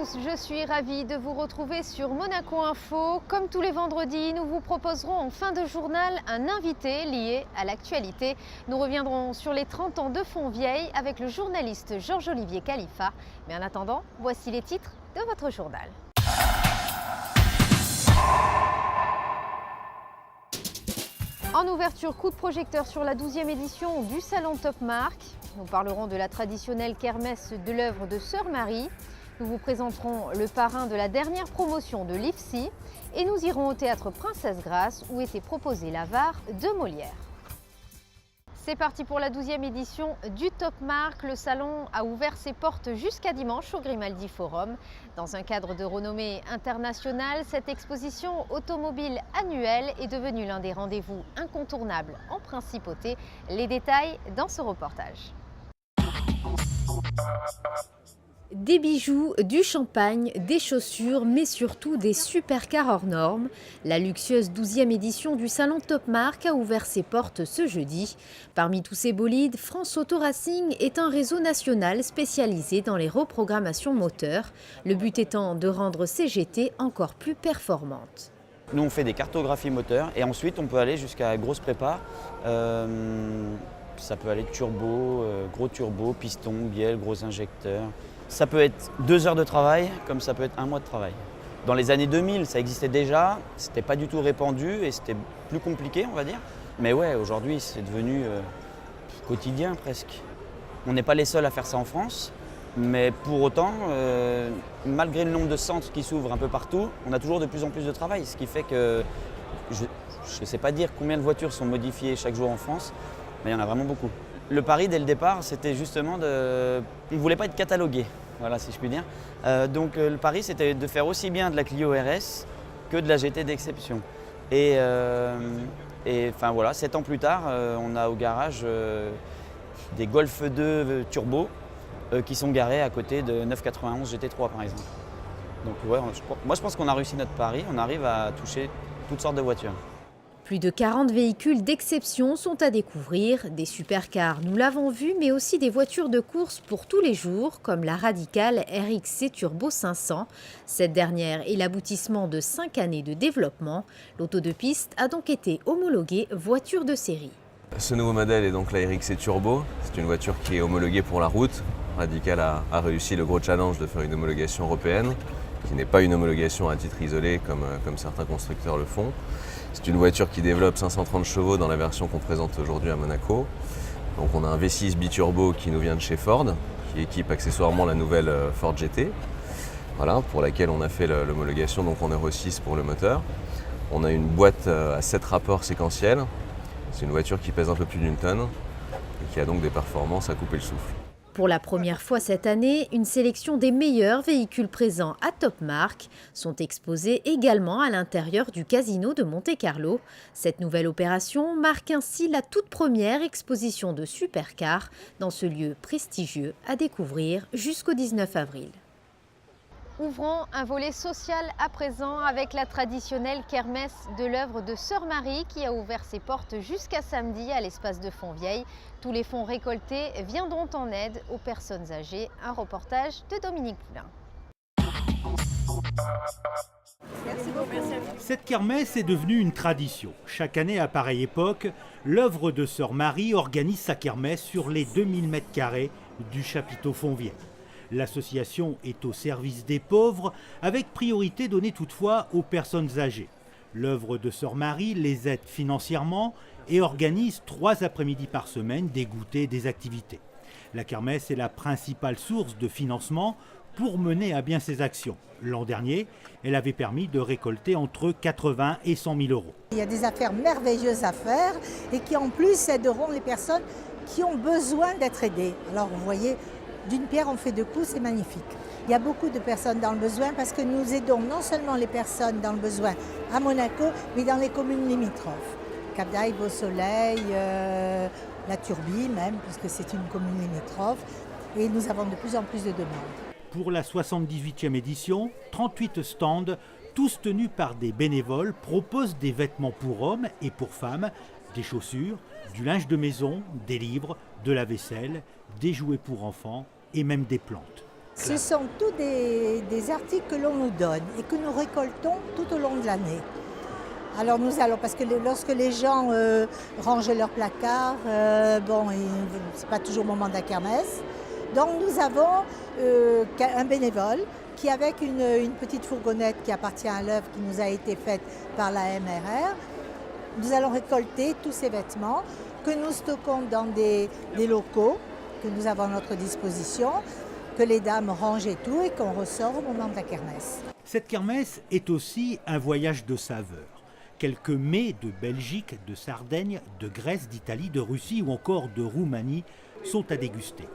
tous, je suis ravie de vous retrouver sur Monaco Info. Comme tous les vendredis, nous vous proposerons en fin de journal un invité lié à l'actualité. Nous reviendrons sur les 30 ans de Fontvieille avec le journaliste Georges-Olivier Khalifa. Mais en attendant, voici les titres de votre journal. En ouverture, coup de projecteur sur la 12e édition du Salon Top Marque. Nous parlerons de la traditionnelle kermesse de l'œuvre de Sœur Marie. Nous vous présenterons le parrain de la dernière promotion de l'IFSI. Et nous irons au théâtre Princesse Grace où était proposée l'Avare de Molière. C'est parti pour la 12e édition du Top Marque. Le salon a ouvert ses portes jusqu'à dimanche au Grimaldi Forum. Dans un cadre de renommée internationale, cette exposition automobile annuelle est devenue l'un des rendez-vous incontournables en principauté. Les détails dans ce reportage. Des bijoux, du champagne, des chaussures, mais surtout des supercars hors normes. La luxueuse 12e édition du Salon Top Marque a ouvert ses portes ce jeudi. Parmi tous ces bolides, France Auto Racing est un réseau national spécialisé dans les reprogrammations moteurs, le but étant de rendre ces GT encore plus performantes. Nous on fait des cartographies moteurs et ensuite on peut aller jusqu'à grosse prépa. Ça peut aller turbo, gros turbo, piston, bielle, gros injecteur. Ça peut être 2 heures de travail, comme ça peut être 1 mois de travail. Dans les années 2000, ça existait déjà, c'était pas du tout répandu et c'était plus compliqué, on va dire. Mais ouais, aujourd'hui, c'est devenu quotidien presque. On n'est pas les seuls à faire ça en France, mais pour autant, malgré le nombre de centres qui s'ouvrent un peu partout, on a toujours de plus en plus de travail, ce qui fait que je ne sais pas dire combien de voitures sont modifiées chaque jour en France, mais il y en a vraiment beaucoup. Le pari dès le départ, c'était justement on ne voulait pas être catalogué, voilà si je puis dire. Donc le pari, c'était de faire aussi bien de la Clio RS que de la GT d'exception. Et enfin voilà, 7 ans plus tard, on a au garage des Golf 2 turbo qui sont garés à côté de 991 GT3 par exemple. Donc ouais, moi je pense qu'on a réussi notre pari, on arrive à toucher toutes sortes de voitures. Plus de 40 véhicules d'exception sont à découvrir, des supercars, nous l'avons vu, mais aussi des voitures de course pour tous les jours, comme la radicale RXC Turbo 500. Cette dernière est l'aboutissement de 5 années de développement. L'auto de piste a donc été homologuée voiture de série. Ce nouveau modèle est donc la RXC Turbo. C'est une voiture qui est homologuée pour la route. Radical a réussi le gros challenge de faire une homologation européenne, qui n'est pas une homologation à titre isolé comme certains constructeurs le font. C'est une voiture qui développe 530 chevaux dans la version qu'on présente aujourd'hui à Monaco. Donc on a un V6 biturbo qui nous vient de chez Ford, qui équipe accessoirement la nouvelle Ford GT, voilà, pour laquelle on a fait l'homologation donc en Euro 6 pour le moteur. On a une boîte à 7 rapports séquentiels. C'est une voiture qui pèse un peu plus d'1 tonne et qui a donc des performances à couper le souffle. Pour la première fois cette année, une sélection des meilleurs véhicules présents à Top Marque sont exposés également à l'intérieur du casino de Monte-Carlo. Cette nouvelle opération marque ainsi la toute première exposition de supercars dans ce lieu prestigieux à découvrir jusqu'au 19 avril. Ouvrons un volet social à présent avec la traditionnelle kermesse de l'œuvre de Sœur Marie qui a ouvert ses portes jusqu'à samedi à l'espace de Fontvieille. Tous les fonds récoltés viendront en aide aux personnes âgées. Un reportage de Dominique Poulain. Cette kermesse est devenue une tradition. Chaque année à pareille époque, l'œuvre de Sœur Marie organise sa kermesse sur les 2000 m² du chapiteau Fontvieille. L'association est au service des pauvres, avec priorité donnée toutefois aux personnes âgées. L'œuvre de Sœur Marie les aide financièrement et organise 3 après-midi par semaine des goûters et des activités. La kermesse est la principale source de financement pour mener à bien ses actions. L'an dernier, elle avait permis de récolter entre 80 et 100 000 euros. Il y a des affaires merveilleuses à faire et qui en plus aideront les personnes qui ont besoin d'être aidées. Alors vous voyez, d'une pierre on fait 2 coups, c'est magnifique. Il y a beaucoup de personnes dans le besoin parce que nous aidons non seulement les personnes dans le besoin à Monaco, mais dans les communes limitrophes. Cap d'Aille, Beau-Soleil, la Turbie même, puisque c'est une commune limitrophe. Et nous avons de plus en plus de demandes. Pour la 78e édition, 38 stands, tous tenus par des bénévoles, proposent des vêtements pour hommes et pour femmes, des chaussures, du linge de maison, des livres, de la vaisselle, des jouets pour enfants et même des plantes. Ce sont tous des articles que l'on nous donne et que nous récoltons tout au long de l'année. Alors nous allons, parce que lorsque les gens rangent leur placard, c'est pas toujours le moment de la kermesse. Donc nous avons un bénévole qui, avec une petite fourgonnette qui appartient à l'œuvre qui nous a été faite par la MRR, nous allons récolter tous ces vêtements que nous stockons dans des locaux que nous avons à notre disposition, que les dames rangent et tout, et qu'on ressort au moment de la kermesse. Cette kermesse est aussi un voyage de saveurs. Quelques mets de Belgique, de Sardaigne, de Grèce, d'Italie, de Russie ou encore de Roumanie sont à déguster.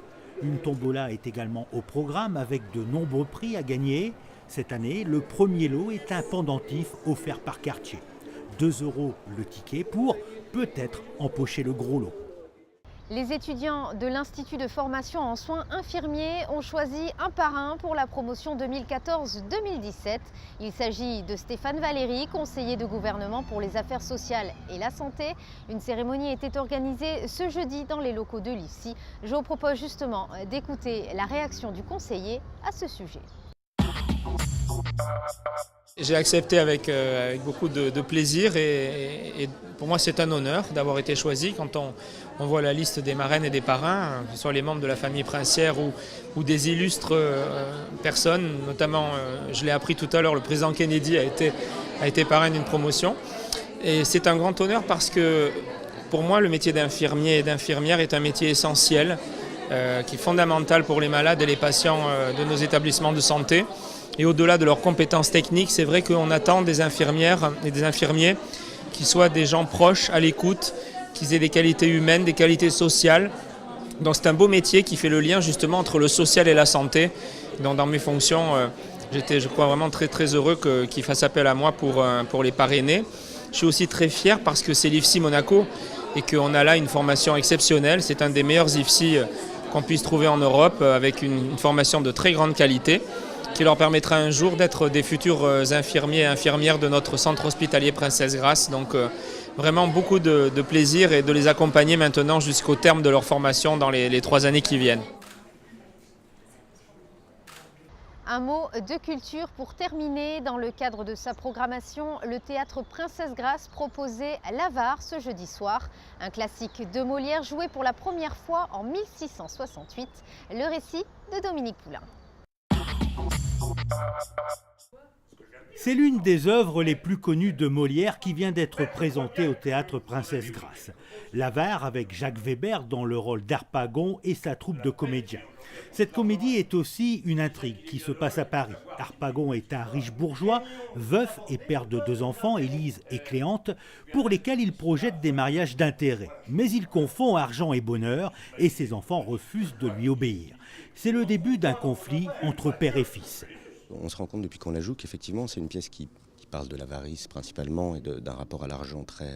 Une tombola est également au programme avec de nombreux prix à gagner. Cette année, le premier lot est un pendentif offert par Cartier. 2 € le ticket pour peut-être empocher le gros lot. Les étudiants de l'Institut de formation en soins infirmiers ont choisi un parrain pour la promotion 2014-2017. Il s'agit de Stéphane Valéry, conseiller de gouvernement pour les affaires sociales et la santé. Une cérémonie était organisée ce jeudi dans les locaux de l'IFSI. Je vous propose justement d'écouter la réaction du conseiller à ce sujet. J'ai accepté avec beaucoup de plaisir et pour moi c'est un honneur d'avoir été choisi. Quand on voit la liste des marraines et des parrains, que ce soit les membres de la famille princière ou des illustres personnes, notamment je l'ai appris tout à l'heure, le président Kennedy a été parrain d'une promotion. Et c'est un grand honneur parce que pour moi le métier d'infirmier et d'infirmière est un métier essentiel qui est fondamental pour les malades et les patients de nos établissements de santé. Et au-delà de leurs compétences techniques, c'est vrai qu'on attend des infirmières et des infirmiers qui soient des gens proches, à l'écoute, qu'ils aient des qualités humaines, des qualités sociales. Donc c'est un beau métier qui fait le lien justement entre le social et la santé. Donc dans mes fonctions, j'étais, je crois, vraiment très très heureux qu'ils fassent appel à moi pour les parrainer. Je suis aussi très fier parce que c'est l'IFSI Monaco et qu'on a là une formation exceptionnelle. C'est un des meilleurs IFSI qu'on puisse trouver en Europe avec une formation de très grande qualité, qui leur permettra un jour d'être des futurs infirmiers et infirmières de notre centre hospitalier Princesse Grace. Donc vraiment beaucoup de plaisir et de les accompagner maintenant jusqu'au terme de leur formation dans les 3 années qui viennent. Un mot de culture pour terminer. Dans le cadre de sa programmation, le théâtre Princesse Grace proposait l'Avare ce jeudi soir. Un classique de Molière joué pour la première fois en 1668. Le récit de Dominique Poulain. C'est l'une des œuvres les plus connues de Molière qui vient d'être présentée au théâtre Princesse Grace. L'Avare avec Jacques Weber dans le rôle d'Harpagon et sa troupe de comédiens. Cette comédie est aussi une intrigue qui se passe à Paris. Harpagon est un riche bourgeois, veuf et père de 2 enfants, Élise et Cléante, pour lesquels il projette des mariages d'intérêt. Mais il confond argent et bonheur et ses enfants refusent de lui obéir. C'est le début d'un conflit entre père et fils. On se rend compte depuis qu'on la joue qu'effectivement c'est une pièce qui parle de l'avarice principalement et d'un rapport à l'argent très,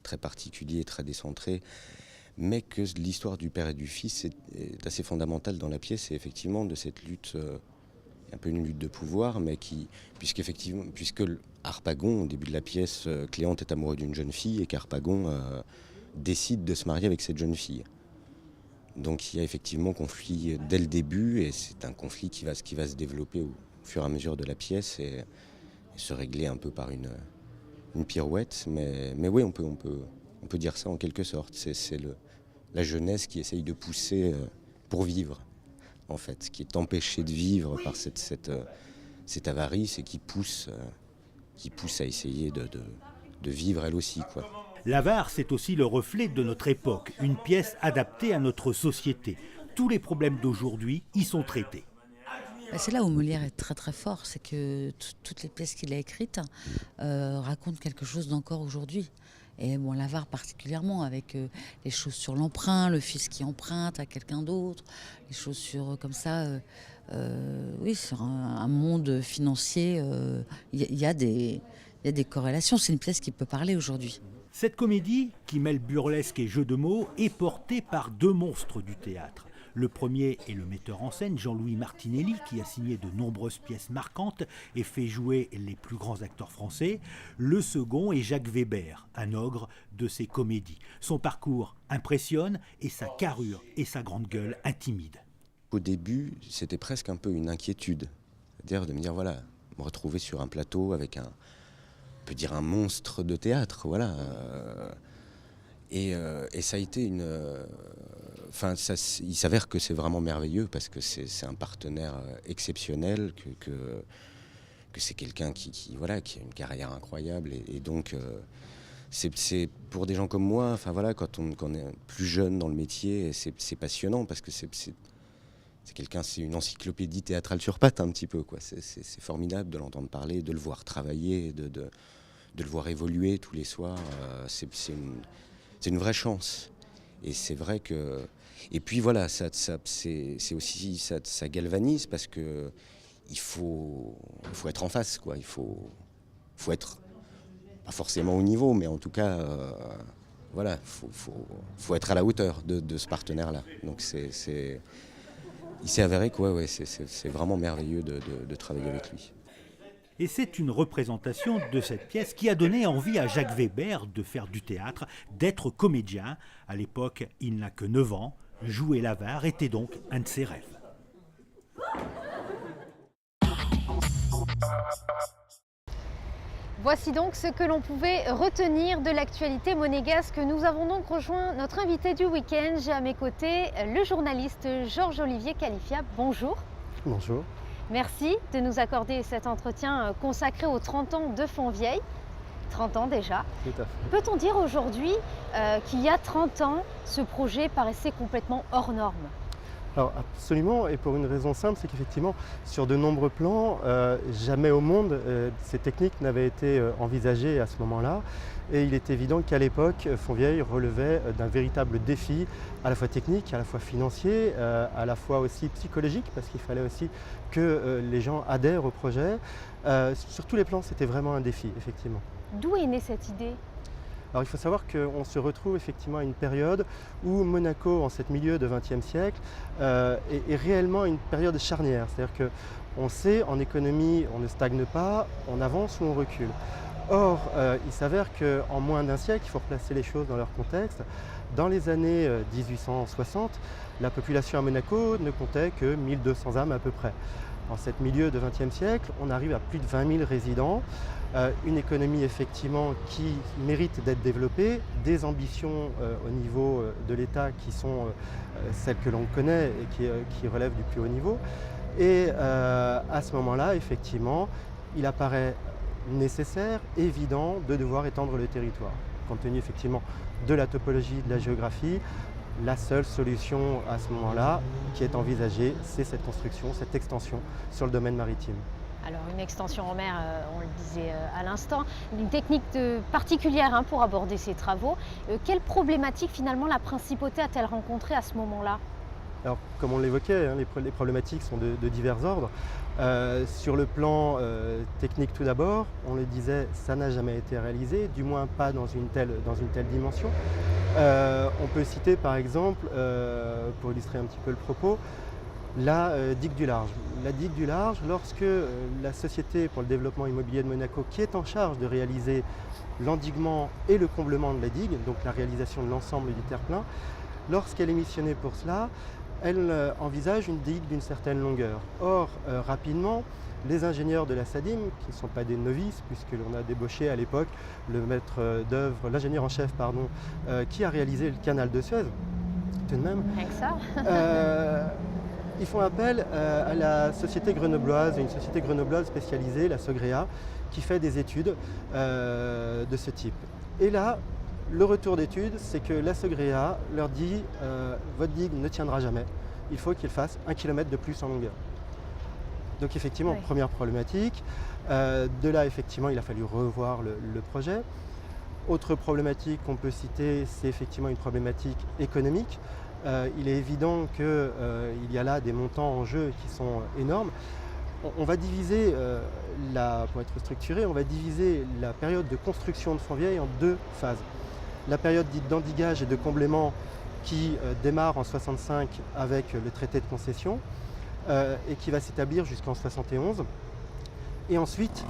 très particulier, très décentré, mais que l'histoire du père et du fils est assez fondamentale dans la pièce et effectivement de cette lutte, un peu une lutte de pouvoir, mais puisque Harpagon, au début de la pièce, Cléante est amoureux d'une jeune fille et qu'Harpagon décide de se marier avec cette jeune fille. Donc il y a effectivement conflit dès le début et c'est un conflit qui va se développer au fur et à mesure de la pièce et se régler un peu par une pirouette. Mais oui, on peut dire ça en quelque sorte. C'est la jeunesse qui essaye de pousser pour vivre, en fait, qui est empêchée de vivre par cette avarice et qui pousse à essayer de vivre elle aussi, quoi. L'Avare, c'est aussi le reflet de notre époque, une pièce adaptée à notre société. Tous les problèmes d'aujourd'hui y sont traités. C'est là où Molière est très très fort, c'est que toutes les pièces qu'il a écrites racontent quelque chose d'encore aujourd'hui. Et bon, l'Avare particulièrement, avec les choses sur l'emprunt, le fils qui emprunte à quelqu'un d'autre, les choses sur comme ça, sur un monde financier, il y a des corrélations. C'est une pièce qui peut parler aujourd'hui. Cette comédie, qui mêle burlesque et jeu de mots, est portée par 2 monstres du théâtre. Le premier est le metteur en scène Jean-Louis Martinelli, qui a signé de nombreuses pièces marquantes et fait jouer les plus grands acteurs français. Le second est Jacques Weber, un ogre de ses comédies. Son parcours impressionne et sa carrure et sa grande gueule intimident. qu'au début, c'était presque un peu une inquiétude. C'est-à-dire de me dire, voilà, me retrouver sur un plateau avec on peut dire un monstre de théâtre, voilà. Et ça a été il s'avère que c'est vraiment merveilleux parce que c'est un partenaire exceptionnel, que c'est quelqu'un qui a une carrière incroyable. Et donc, c'est pour des gens comme moi, enfin voilà, quand on est plus jeune dans le métier, c'est passionnant parce que c'est une encyclopédie théâtrale sur pattes un petit peu, quoi. C'est formidable de l'entendre parler, de le voir travailler, de le voir évoluer tous les soirs. C'est une vraie chance. Et c'est vrai que... Et puis voilà, c'est aussi, ça galvanise parce que il faut être en face, quoi. Il faut être, pas forcément au niveau, mais en tout cas, voilà, faut être à la hauteur de ce partenaire-là. Donc il s'est avéré que c'est vraiment merveilleux de travailler avec lui. Et c'est une représentation de cette pièce qui a donné envie à Jacques Weber de faire du théâtre, d'être comédien. À l'époque, il n'a que 9 ans. Jouer l'avare était donc un de ses rêves. Voici donc ce que l'on pouvait retenir de l'actualité monégasque. Nous avons donc rejoint notre invité du week-end. J'ai à mes côtés le journaliste Georges-Olivier Califia. Bonjour. Bonjour. Merci de nous accorder cet entretien consacré aux 30 ans de Fontvieille. 30 ans déjà. Tout à fait. Peut-on dire aujourd'hui qu'il y a 30 ans, ce projet paraissait complètement hors norme ? Alors absolument, et pour une raison simple, c'est qu'effectivement, sur de nombreux plans, jamais au monde, ces techniques n'avaient été envisagées à ce moment-là. Et il est évident qu'à l'époque, Fontvieille relevait d'un véritable défi, à la fois technique, à la fois financier, à la fois aussi psychologique, parce qu'il fallait aussi que les gens adhèrent au projet. Sur tous les plans, c'était vraiment un défi, effectivement. D'où est née cette idée ? Alors il faut savoir qu'on se retrouve effectivement à une période où Monaco, en cette milieu de XXe siècle, est réellement une période charnière. C'est-à-dire qu'on sait, en économie, on ne stagne pas, on avance ou on recule. Or, il s'avère qu'en moins d'un siècle, il faut replacer les choses dans leur contexte, dans les années 1860, la population à Monaco ne comptait que 1200 âmes à peu près. En ce milieu de XXe siècle, on arrive à plus de 20 000 résidents, une économie effectivement qui mérite d'être développée, des ambitions au niveau de l'État qui sont celles que l'on connaît et qui relèvent du plus haut niveau. Et à ce moment-là, effectivement, il apparaît nécessaire, évident, de devoir étendre le territoire. Compte tenu effectivement de la topologie, de la géographie, la seule solution à ce moment-là qui est envisagée, c'est cette construction, cette extension sur le domaine maritime. Alors une extension en mer, on le disait à l'instant, une technique particulière pour aborder ces travaux. Quelles problématiques finalement la principauté a-t-elle rencontrées à ce moment-là ? Alors comme on l'évoquait, les problématiques sont de divers ordres. Sur le plan technique tout d'abord, on le disait, ça n'a jamais été réalisé, du moins pas dans une telle dimension. On peut citer par exemple, pour illustrer un petit peu le propos, la digue du large. La digue du large, lorsque la Société pour le développement immobilier de Monaco, qui est en charge de réaliser l'endiguement et le comblement de la digue, donc la réalisation de l'ensemble du terre-plein, lorsqu'elle est missionnée pour cela, elle envisage une digue d'une certaine longueur. Or, rapidement, les ingénieurs de la SADIM, qui ne sont pas des novices, puisque l'on a débauché à l'époque le maître d'œuvre, l'ingénieur en chef, qui a réalisé le canal de Suez, tout de même. Rien que ça. Ils font appel à la société grenobloise, une société grenobloise spécialisée, la Sogrea, qui fait des études de ce type. Et là, le retour d'études, c'est que la Sogrea leur dit votre digue ne tiendra jamais, il faut qu'il fasse 1 km de plus en longueur. Donc effectivement, oui. Première problématique. De là, effectivement, il a fallu revoir le projet. Autre problématique qu'on peut citer, c'est effectivement une problématique économique. Il est évident qu'il y a là des montants en jeu qui sont énormes. On va diviser, pour être structuré, on va diviser la période de construction de Fontvieille en 2 phases. La période dite d'endigage et de comblement qui démarre en 1965 avec le traité de concession et qui va s'établir jusqu'en 1971. Et ensuite,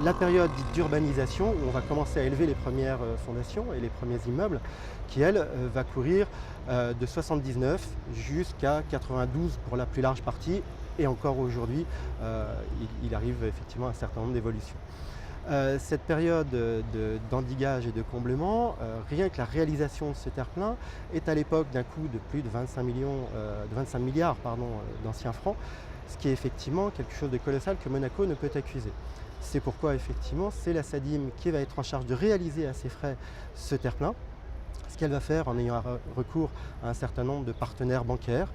la période dite d'urbanisation, où on va commencer à élever les premières fondations et les premiers immeubles, qui, elle, va courir de 79 jusqu'à 92 pour la plus large partie. Et encore aujourd'hui, il arrive effectivement un certain nombre d'évolutions. Cette période d'endigage et de comblement, rien que la réalisation de ce terre-plein est à l'époque d'un coût de plus de 25 milliards d'anciens francs, ce qui est effectivement quelque chose de colossal que Monaco ne peut accuser. C'est pourquoi effectivement c'est la SADIM qui va être en charge de réaliser à ses frais ce terre-plein. Ce qu'elle va faire en ayant recours à un certain nombre de partenaires bancaires.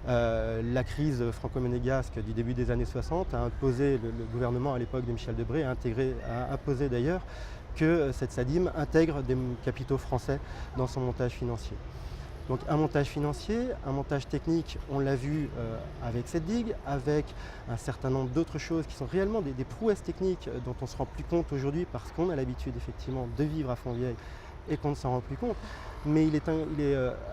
La crise franco-monégasque du début des années 60 a imposé, le gouvernement à l'époque de Michel Debré a imposé d'ailleurs que cette SADIM intègre des capitaux français dans son montage financier. Donc un montage financier, un montage technique, on l'a vu avec cette digue, avec un certain nombre d'autres choses qui sont réellement des prouesses techniques dont on ne se rend plus compte aujourd'hui parce qu'on a l'habitude effectivement de vivre à Fontvieille et qu'on ne s'en rend plus compte. Mais il est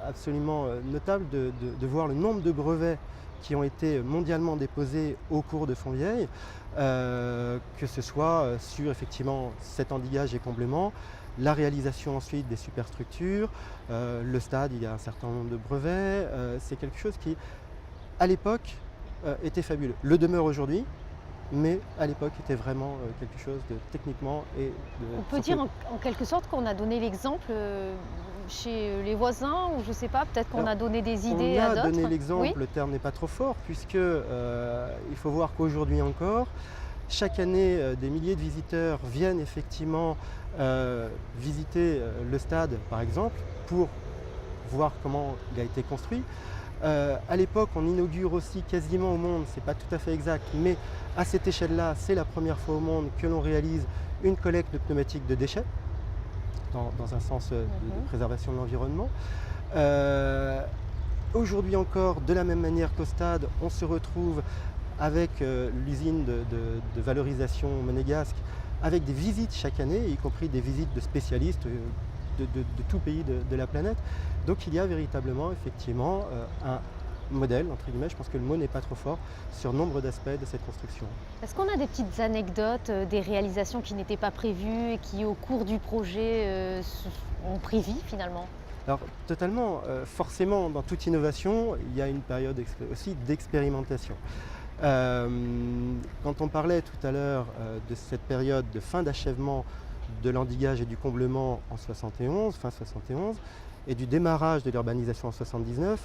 absolument notable de voir le nombre de brevets qui ont été mondialement déposés au cours de Fontvieille, que ce soit sur effectivement cet endigage et comblement, la réalisation ensuite des superstructures, le stade, il y a un certain nombre de brevets, c'est quelque chose qui, à l'époque, était fabuleux. Le demeure aujourd'hui, mais à l'époque était vraiment quelque chose de techniquement et de... On peut dire en quelque sorte qu'on a donné l'exemple chez les voisins, ou je ne sais pas, peut-être qu'on a donné des idées à d'autres. On a donné l'exemple, oui. Le terme n'est pas trop fort, puisque il faut voir qu'aujourd'hui encore, chaque année, des milliers de visiteurs viennent effectivement visiter le stade, par exemple, pour voir comment il a été construit. À l'époque, on inaugure aussi quasiment au monde, c'est pas tout à fait exact, mais à cette échelle-là, c'est la première fois au monde que l'on réalise une collecte de pneumatiques de déchets, dans un sens de préservation de l'environnement. Aujourd'hui encore, de la même manière qu'au stade, on se retrouve avec l'usine de valorisation monégasque, avec des visites chaque année, y compris des visites de spécialistes de tout pays de la planète. Donc il y a véritablement effectivement un modèle, entre guillemets, je pense que le mot n'est pas trop fort, sur nombre d'aspects de cette construction. Est-ce qu'on a des petites anecdotes, des réalisations qui n'étaient pas prévues et qui au cours du projet ont pris vie finalement? Alors totalement, forcément dans toute innovation, il y a une période aussi d'expérimentation. Quand on parlait tout à l'heure de cette période de fin d'achèvement de l'endigage et du comblement en 71, fin 71, et du démarrage de l'urbanisation en 79,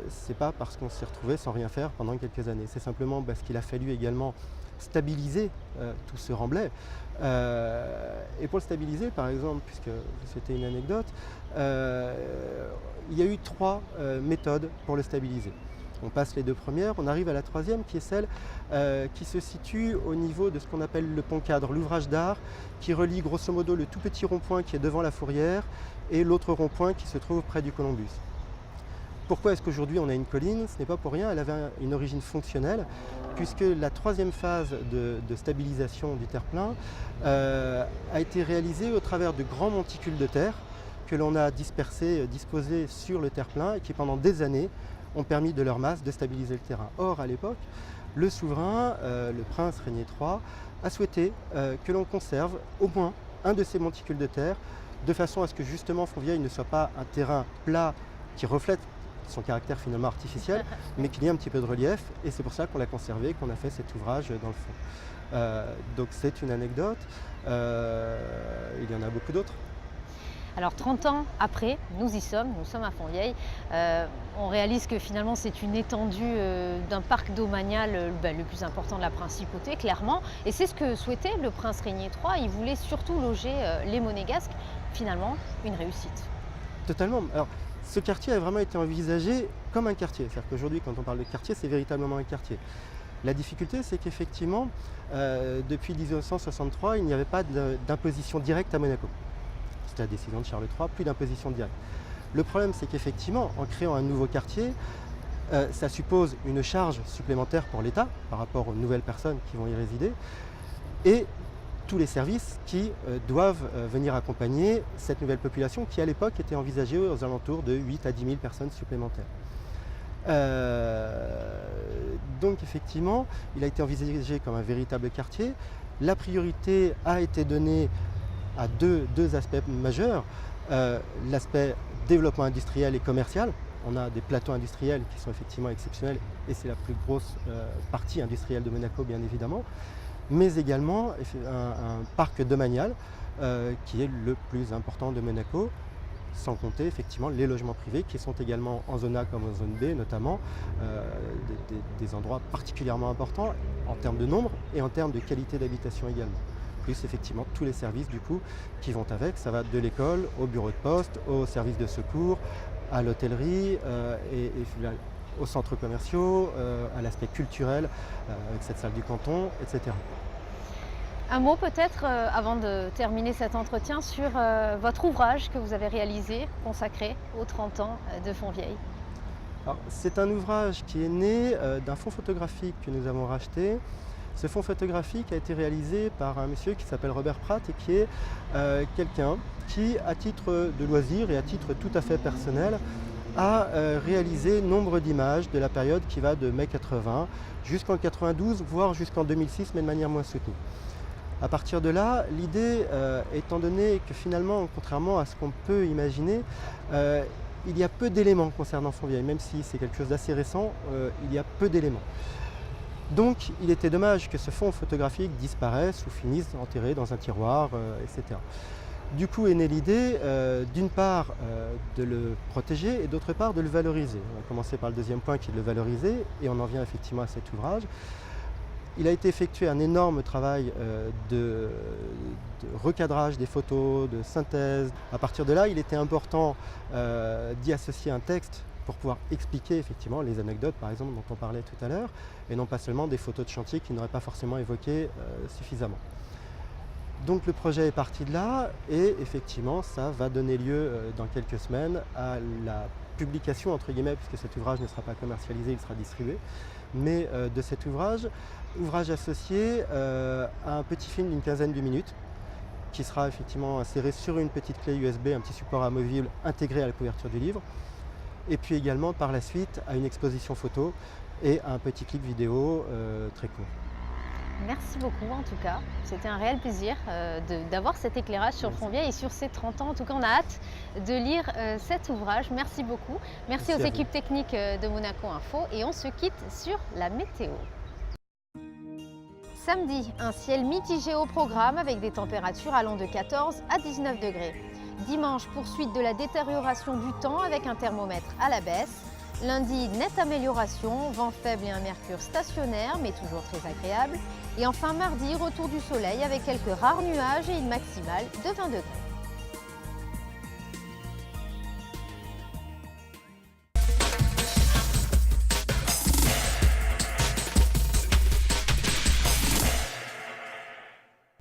c'est pas parce qu'on s'est retrouvé sans rien faire pendant quelques années. C'est simplement parce qu'il a fallu également stabiliser tout ce remblai. Et pour le stabiliser, par exemple, puisque c'était une anecdote, il y a eu 3 méthodes pour le stabiliser. On passe les 2 premières, on arrive à la 3e qui est celle qui se situe au niveau de ce qu'on appelle le pont cadre, l'ouvrage d'art qui relie grosso modo le tout petit rond-point qui est devant la Fourrière et l'autre rond-point qui se trouve près du Columbus. Pourquoi est-ce qu'aujourd'hui on a une colline? Ce n'est pas pour rien, elle avait une origine fonctionnelle, puisque la 3e phase de stabilisation du terre-plein a été réalisée au travers de grands monticules de terre que l'on a disposés sur le terre-plein et qui pendant des années ont permis de leur masse de stabiliser le terrain. Or, à l'époque, le souverain, le prince Régnier III, a souhaité que l'on conserve au moins un de ces monticules de terre, de façon à ce que justement Fontvieille ne soit pas un terrain plat qui reflète son caractère finalement artificiel, mais qu'il y ait un petit peu de relief, et c'est pour ça qu'on l'a conservé, qu'on a fait cet ouvrage dans le fond. Donc c'est une anecdote, il y en a beaucoup d'autres. Alors 30 ans après, nous sommes à Fontvieille. On réalise que finalement c'est une étendue d'un parc domanial le plus important de la principauté, clairement. Et c'est ce que souhaitait le prince Régnier III. Il voulait surtout loger les Monégasques. Finalement, une réussite. Totalement. Alors, ce quartier a vraiment été envisagé comme un quartier. C'est-à-dire qu'aujourd'hui, quand on parle de quartier, c'est véritablement un quartier. La difficulté, c'est qu'effectivement, depuis 1963, il n'y avait pas d'imposition directe à Monaco. C'était la décision de Charles III, plus d'imposition directe. Le problème, c'est qu'effectivement, en créant un nouveau quartier, ça suppose une charge supplémentaire pour l'État par rapport aux nouvelles personnes qui vont y résider et tous les services qui doivent venir accompagner cette nouvelle population qui, à l'époque, était envisagée aux alentours de 8 à 10 000 personnes supplémentaires. Donc effectivement, il a été envisagé comme un véritable quartier, la priorité a été donnée à deux aspects majeurs. L'aspect développement industriel et commercial. On a des plateaux industriels qui sont effectivement exceptionnels et c'est la plus grosse partie industrielle de Monaco, bien évidemment, mais également un parc domanial qui est le plus important de Monaco, sans compter effectivement les logements privés qui sont également en zone A comme en zone B notamment, des endroits particulièrement importants en termes de nombre et en termes de qualité d'habitation également. Plus effectivement tous les services du coup qui vont avec, ça va de l'école au bureau de poste, aux services de secours, à l'hôtellerie et aux centres commerciaux, à l'aspect culturel avec cette salle du canton, etc. Un mot peut-être, avant de terminer cet entretien, sur votre ouvrage que vous avez réalisé, consacré aux 30 ans de Fontvieille. C'est un ouvrage qui est né d'un fonds photographique que nous avons racheté. Ce fonds photographique a été réalisé par un monsieur qui s'appelle Robert Pratt et qui est quelqu'un qui, à titre de loisir et à titre tout à fait personnel, a réalisé nombre d'images de la période qui va de mai 80 jusqu'en 92, voire jusqu'en 2006, mais de manière moins soutenue. À partir de là, l'idée étant donné que finalement, contrairement à ce qu'on peut imaginer, il y a peu d'éléments concernant Fontvieille, même si c'est quelque chose d'assez récent, il y a peu d'éléments. Donc il était dommage que ce fonds photographique disparaisse ou finisse enterré dans un tiroir, etc. Du coup est née l'idée, d'une part, de le protéger et d'autre part de le valoriser. On va commencer par le deuxième point qui est de le valoriser et on en vient effectivement à cet ouvrage. Il a été effectué un énorme travail de recadrage des photos, de synthèse. À partir de là, il était important d'y associer un texte pour pouvoir expliquer effectivement les anecdotes, par exemple, dont on parlait tout à l'heure, et non pas seulement des photos de chantier qui n'auraient pas forcément évoqué suffisamment. Donc le projet est parti de là, et effectivement, ça va donner lieu dans quelques semaines à la publication, entre guillemets, puisque cet ouvrage ne sera pas commercialisé, il sera distribué, mais de cet ouvrage associé à un petit film d'une quinzaine de minutes, qui sera effectivement inséré sur une petite clé USB, un petit support amovible intégré à la couverture du livre, et puis également par la suite à une exposition photo et à un petit clip vidéo très court. Merci beaucoup en tout cas, c'était un réel plaisir d'avoir cet éclairage sur Fontvieille et sur ces 30 ans. En tout cas, on a hâte de lire cet ouvrage. Merci beaucoup. Merci aux équipes techniques de Monaco Info et on se quitte sur la météo. Samedi, un ciel mitigé au programme avec des températures allant de 14 à 19 degrés. Dimanche, poursuite de la détérioration du temps avec un thermomètre à la baisse. Lundi, nette amélioration, vent faible et un mercure stationnaire mais toujours très agréable. Et enfin mardi, retour du soleil avec quelques rares nuages et une maximale de 20 degrés.